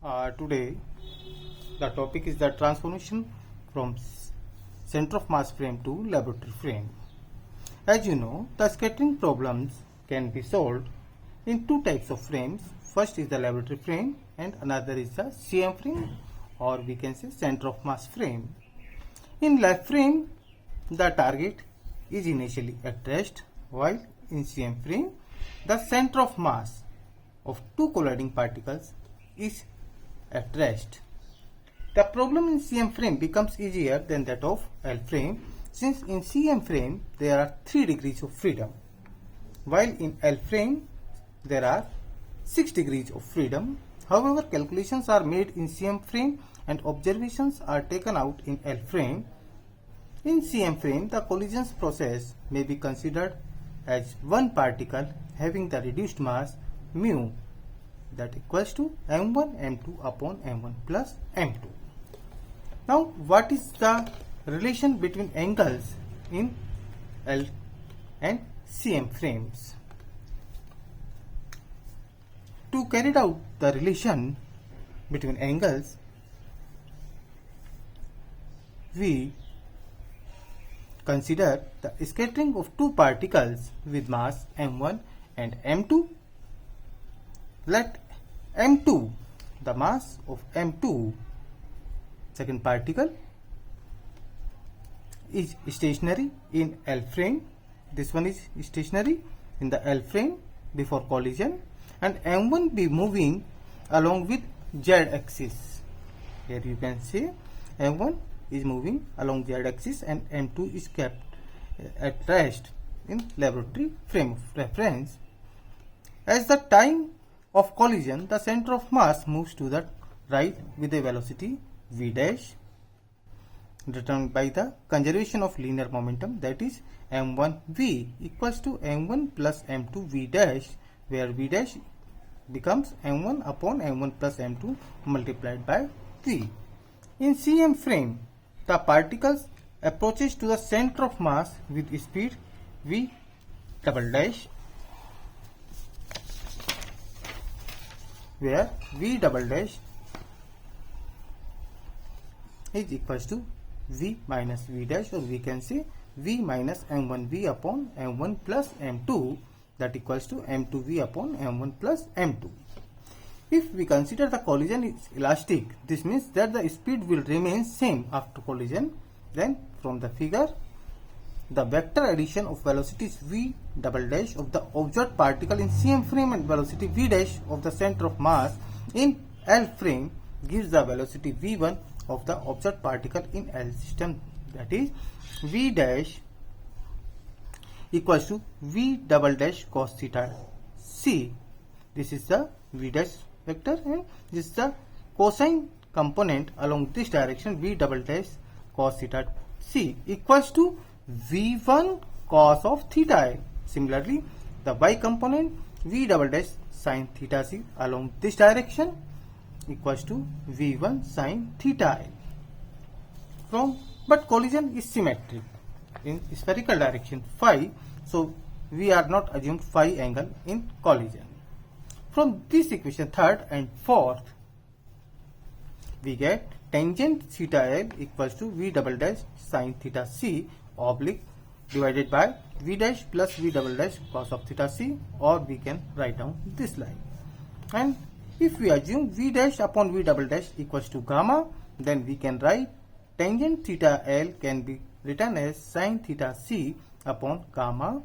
Today the topic is the transformation from center of mass frame to laboratory frame. As you know, the scattering problems can be solved in two types of frames. First is the laboratory frame and another is the CM frame, or we can say center of mass frame. In lab frame, the target is initially at rest, while in CM frame, the center of mass of two colliding particles is at rest. The problem in CM frame becomes easier than that of L frame, since in CM frame there are 3 degrees of freedom, while in L frame there are 6 degrees of freedom. However, calculations are made in CM frame and observations are taken out in L frame. In CM frame, the collisions process may be considered as one particle having the reduced mass mu, that equals to m1 m2 upon m1 plus m2. Now, what is the relation between angles in L and CM frames? To carry out the relation between angles, we consider the scattering of two particles with mass m1 and m2. Let m2, the mass of m2, second particle, is stationary in L frame. This one is stationary in the L frame before collision, and m1 be moving along with z axis. Here you can see m1 is moving along z axis and m2 is kept at rest in laboratory frame of reference. As the time of collision, the center of mass moves to the right with a velocity v dash, determined by the conservation of linear momentum, that is m1v equals to m1 plus m2 v dash, where v dash becomes m1 upon m1 plus m2 multiplied by v. In CM frame, the particles approaches to the center of mass with speed v double dash, where v double dash is equals to v minus v dash, or we can say v minus m1v upon m1 plus m2, that equals to m2v upon m1 plus m2. If we consider the collision is elastic, this means that the speed will remain same after collision. Then from the figure, the vector addition of velocities v double dash of the observed particle in CM frame and velocity v dash of the center of mass in L frame gives the velocity v1 of the observed particle in L system, that is v dash equals to v double dash cos theta c. This is the v dash vector and this is the cosine component along this direction, v double dash cos theta c equals to v1 cos of theta l. Similarly, the y component v double dash sin theta c along this direction equals to v1 sin theta l. But collision is symmetric in spherical direction phi, so we are not assumed phi angle in collision. From this equation, third and fourth, we get tangent theta l equals to v double dash sin theta c oblique divided by v dash plus v double dash cos of theta c, or we can write down this line. And if we assume v dash upon v double dash equals to gamma, then we can write tangent theta l can be written as sin theta c upon gamma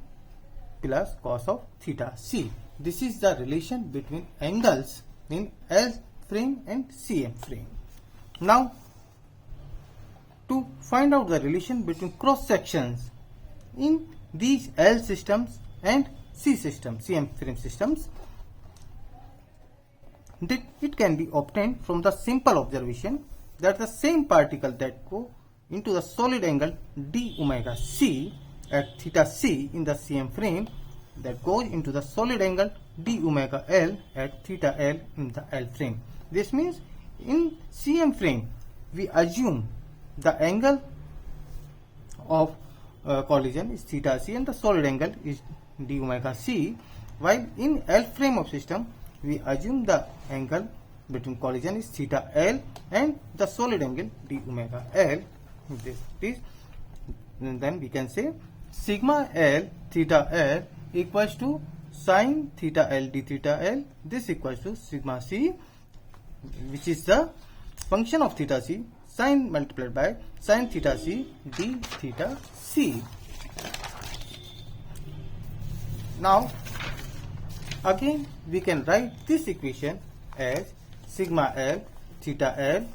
plus cos of theta c. This is the relation between angles in L frame and CM frame. Now, to find out the relation between cross sections in these L systems and CM frame systems, it can be obtained from the simple observation that the same particle that go into the solid angle d omega c at theta c in the CM frame, that goes into the solid angle d omega l at theta l in the L frame. This means in CM frame we assume the angle of collision is theta c and the solid angle is d omega c, while in L frame of system we assume the angle between collision is theta L and the solid angle d omega L. This is, and then we can say sigma L theta L equals to sin theta L d theta L. This equals to sigma C, which is the function of theta C, sin multiplied by sin theta C d theta C. Now again we can write this equation as sigma L theta L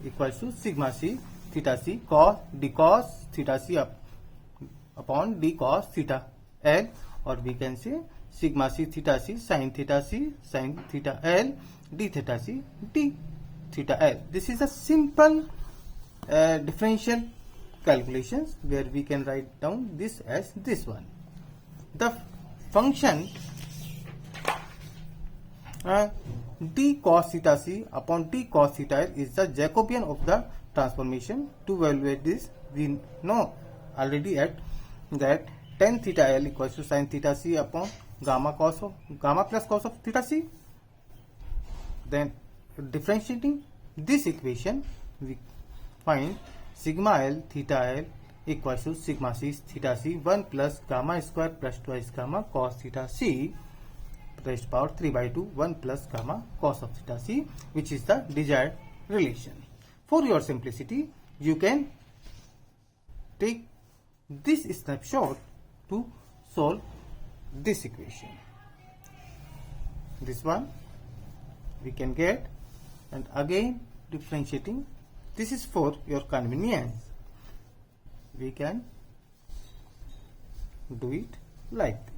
equals to sigma C theta C cos d cos theta C upon d cos theta L, or we can say sigma C theta C sin theta L d theta C d theta L. This is a simple differential calculations where we can write down this as this one. The function d cos theta C upon d cos theta L is the Jacobian of the transformation. To evaluate this, we know already at that tan theta L equals to sin theta C upon gamma plus cos of theta C. Then differentiating this equation, we find sigma L theta L equals to sigma C theta C 1 plus gamma square plus twice gamma cos theta C raised to power 3 by 2 1 plus gamma cos of theta C, which is the desired relation. For your simplicity, you can take this snapshot to solve this equation. This one we can get, and again differentiating, this is for your convenience. We can do it like this.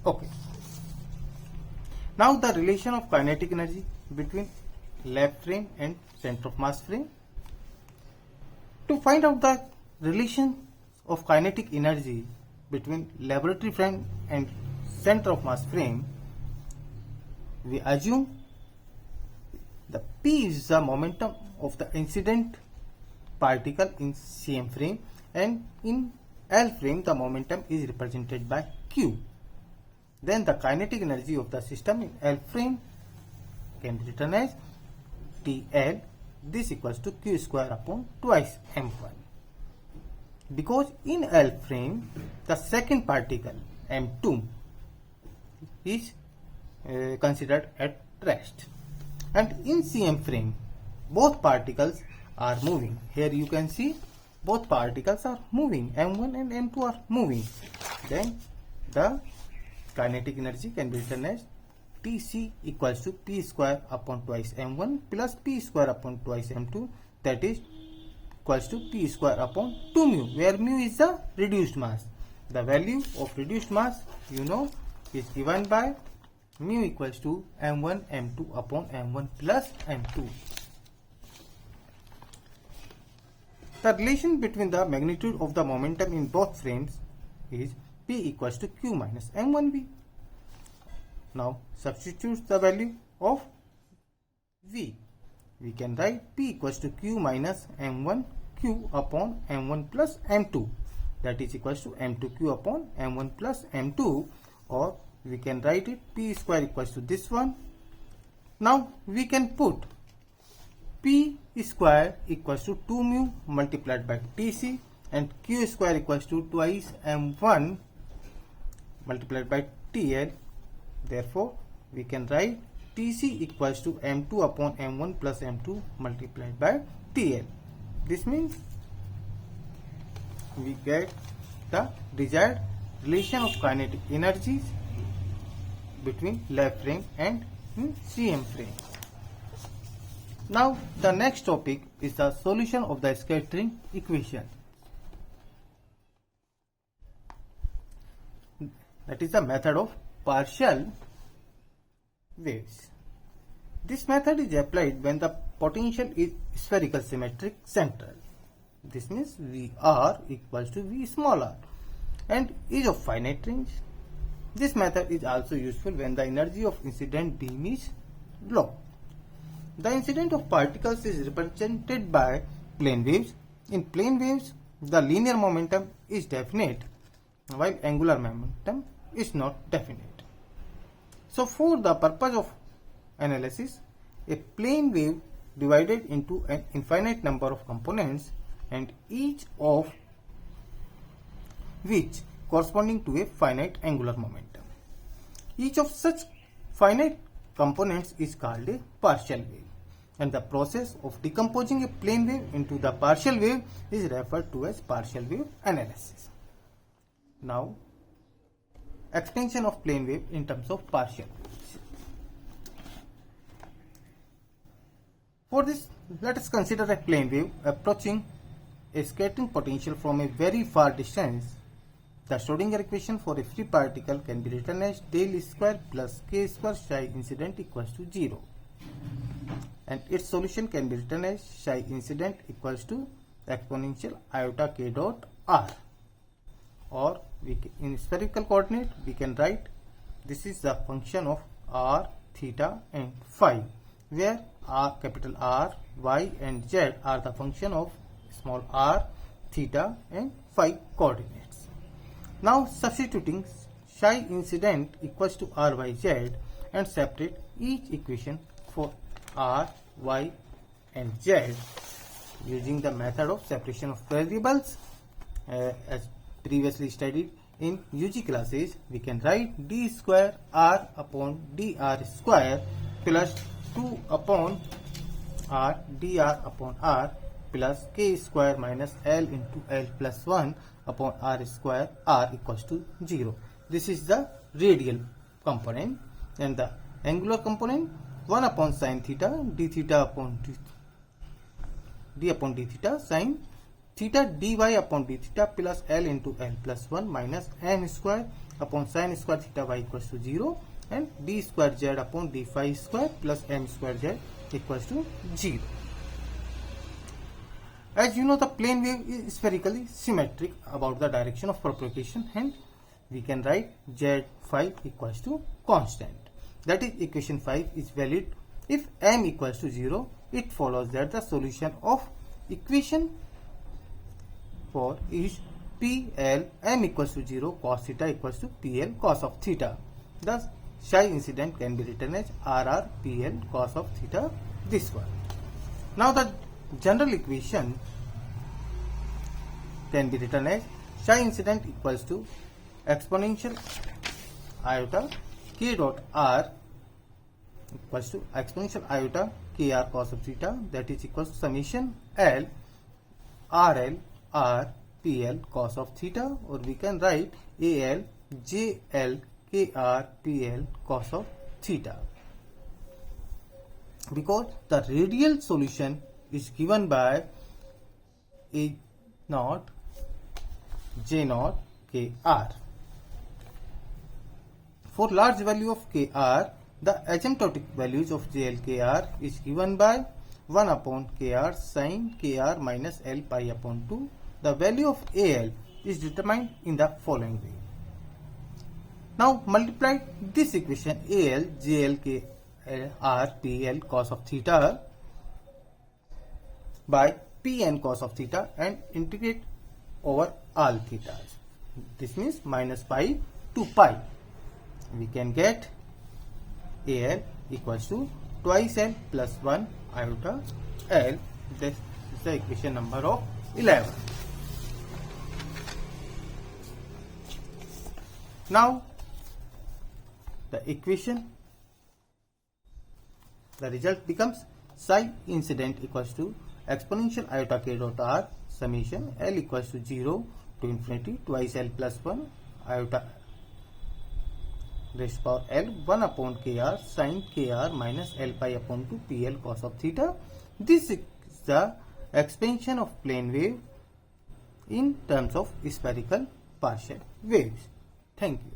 Okay. Now the relation of kinetic energy between lab frame and center of mass frame. To find out the relation of kinetic energy between laboratory frame and center of mass frame, we assume the P is the momentum of the incident particle in CM frame, and in L frame the momentum is represented by Q. Then the kinetic energy of the system in L frame can be written as TL. This equals to Q square upon twice M1. Because in L frame the second particle M2 is considered at rest, and in CM frame both particles are moving. Here you can see both particles are moving, M1 and M2 are moving. Then the kinetic energy can be written as Tc equals to P square upon twice M1 plus P square upon twice M2, that is equals to P square upon 2 mu, where mu is the reduced mass. The value of reduced mass, you know, is given by mu equals to M1 M2 upon M1 plus M2. The relation between the magnitude of the momentum in both frames is P equals to Q minus M1V. Now substitute the value of V. We can write P equals to Q minus M1 Q upon M1 plus M2, that is equals to M2Q upon M1 plus M2, or we can write it P square equals to this one. Now we can put P square equals to 2 mu multiplied by Tc, and Q square equals to twice M1 multiplied by TL. Therefore we can write Tc equals to M2 upon M1 plus M2 multiplied by TL. This means we get the desired relation of kinetic energies between lab frame and CM frame. Now the next topic is the solution of the scattering equation. That is the method of partial waves. This method is applied when the potential is spherical symmetric central. This means VR equals to V small r and is of finite range. This method is also useful when the energy of incident beam is low. The incident of particles is represented by plane waves. In plane waves, the linear momentum is definite, while angular momentum is not definite. So for the purpose of analysis, a plane wave divided into an infinite number of components and each of which corresponding to a finite angular momentum. Each of such finite components is called a partial wave, and the process of decomposing a plane wave into the partial wave is referred to as partial wave analysis. Now, expansion of plane wave in terms of partial waves. For this, let us consider a plane wave approaching a scattering potential from a very far distance. The Schrodinger equation for a free particle can be written as del square plus k square psi incident equals to 0. And its solution can be written as psi incident equals to exponential iota k dot r. Or in spherical coordinate we can write this is the function of r, theta and phi, where r, capital R, y and z are the function of small r, theta and phi coordinates. Now substituting psi incident equals to r by z and separate each equation for r, y and z using the method of separation of variables as previously studied in UG classes, we can write d square r upon dr square plus 2 upon r dr upon r plus k square minus l into l plus 1 upon r square r equals to 0. This is the radial component, and the angular component 1 upon sin theta d theta upon d upon d theta sin theta dy upon d theta plus l into l plus 1 minus n square upon sin square theta y equals to 0 and d square z upon d phi square plus m square z equals to 0. As you know, the plane wave is spherically symmetric about the direction of propagation, and we can write z phi equals to constant. That is, equation 5 is valid if m equals to 0. It follows that the solution of equation for is PL m equals to 0 cos theta equals to PL cos of theta. Thus, psi incident can be written as RR PL cos of theta, this one. Now, the general equation can be written as psi incident equals to exponential iota k dot r equals to exponential iota kr cos of theta, that is equals to summation L RL R PL cos of theta, or we can write AL JL KR PL cos of theta, because the radial solution is given by A naught J naught KR. For large value of KR, the asymptotic values of JLKR is given by 1 upon KR sin KR minus L pi upon 2. The value of AL is determined in the following way. Now multiply this equation AL JLKR PL cos of theta by Pn cos of theta and integrate over all thetas. This means minus pi to pi. We can get AL equals to twice L plus 1 iota L. This is the equation number of 11. Now the equation, the result becomes psi incident equals to exponential iota k dot r summation L equals to 0 to infinity twice L plus 1 iota raised to power L 1 upon KR sin KR minus L pi upon 2 PL cos of theta. This is the expansion of plane wave in terms of spherical partial waves. Thank you.